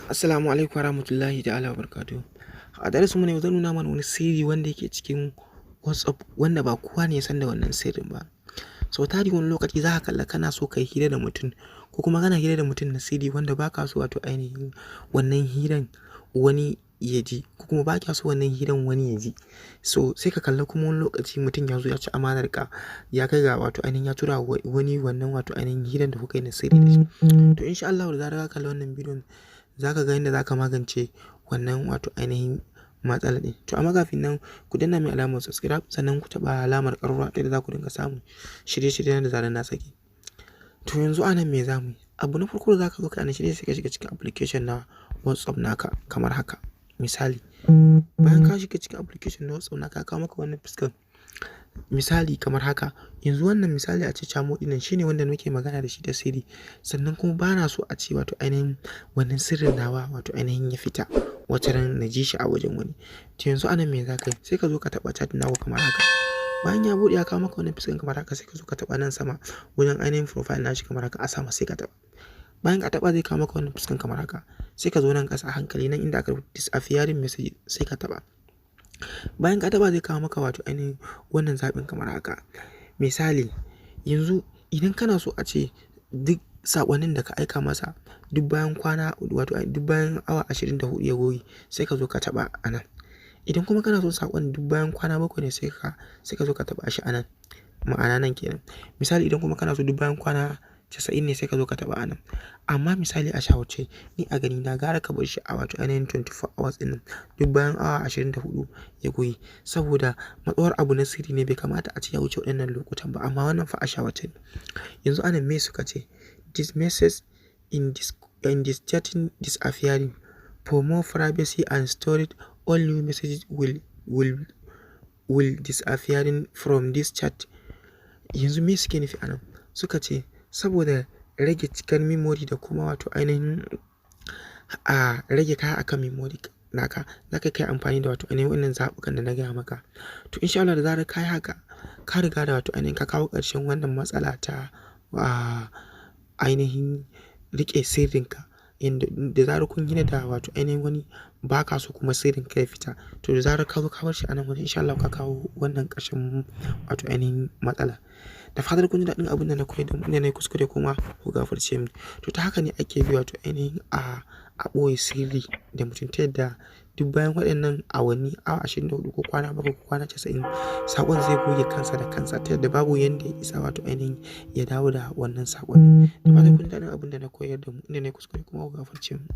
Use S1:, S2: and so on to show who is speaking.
S1: Assalamu alaikum warahmatullahi ta'ala wabarakatuh. A darasin mu ne zan nuna mana wani sirri wanda yake cikin WhatsApp wanda ba kowa ne ya san da wannan sirrin ba. Sau tari wani lokaci za ka kalla kana so ka yi hira da mutum ko kuma kana hira da mutum na sirri wanda ba ka so wato ainihin wannan hiran wani ya ji ko kuma ba ka so wannan hiran wani ya ji. So sai ka kalla kuma wani lokaci mutum ya zo ya ci amanar ka ya kai ga wato ainihin ya tura wani wannan wato ainihin hiran da kuka yi na sirri da shi. To insha Allah da zarar ka kalla wannan bidiyon za ka ga yadda za ka magance wannan wato ainihin matsala ɗin. To amma kafin nan ku danna min alamar subscribe sannan ku taɓa alamar ƙararrawa ta yadda za ku dinga samun shirye-shiryen da zarar na saki. To yanzu a nan me za mu yi? Abu na farko da za ka zo ka yi shine sai ka shiga cikin application na WhatsApp naka kamar haka. Misali, bayan ka shiga cikin application na WhatsApp naka kawo maka wannan fuskar. Misali kamar haka, yanzu wannan misali a ce Tsaro ɗinnan shine wanda muke magana da shi da sirri. Sannan kuma ba na so a ce wato ainihin wannan sirrin nawa wato ainihin ya fita wataran na ji shi a wajen wani. To yanzu a nan me za ka yi? Sai ka zo ka taɓa chat nawa kamar haka. Bayan ya buɗe ya kawo maka wannan fuskar kamar haka sai ka zo ka taɓa nan sama wajen ainihin profile nashi kamar haka a sama sai ka taɓa. Bayan ka taɓa zai kawo maka wannan fuskar kamar haka. Sai ka zo nan ƙasa a hankali nan inda aka rubuta disappearing message sai ka taɓa. Bayan ka taɓa zai kawo maka wato ainihin wannan zaɓin kamar haka. Misali, yanzu idan kana so a ce duk saƙonnin da ka aika masa duk bayan kwana wato duk bayan awa 24 ya goge sai ka zo ka taɓa a nan. Idan kuma kana so saƙon duk bayan kwana 7 ne sai ka zo ka taɓa shi a nan. Ma'ana nan kenan. Misali idan kuma kana so duk bayan kwana 90 ne sai ka zo ka taɓa a nan. Amma misali a shawarce ni a ganina gara ka bar shi a wato ainihin 24 hours ɗin nan duk bayan awa 24 ya goge. Saboda matsawar abu na sirri ne bai kamata a ce ya wuce waɗannan lokutan ba amma wannan fa a shawarce ne. Yanzu a nan me suka ce? This message in this chatting disappearing. For more privacy and storage, all new messages will disappearing from this chat. Yanzu me suke nufi a nan? Suka ce saboda rage cikar memory da kuma wato ainihin a rage kaya akan memory naka za ka kai amfani da wato ainihin wannan zaɓukan da na gaya maka. To insha Allah da zarar ka yi haka ka riga da wato ainihin ka kawo ƙarshen wannan matsala ta ainihin riƙe sirrinka. Da zarar kun gina da wato ainihin wani ba ka so kuma sirrin ka ya fita. To da zarar ka zo ka bar shi a nan wajen insha Allah ka kawo wannan ƙarshen wato ainihin matsala. Da fatar kun ji daɗin abin da na koyar da mu inda na yi kuskure kuma ku gafarce mini. To ta haka ne ake bi wato ainihin a ɓoye sirri da mutum ta yadda duk bayan waɗannan awanni awa 24 ko kwana 7 ko kwana 90 saƙon zai goge kansa da kansa ta yadda babu yanda ya isa wato ainihin ya dawo da wannan saƙon. Da fatar kun ji daɗin abin da na koyar da mu inda na yi kuskure kuma ku gafarce mini.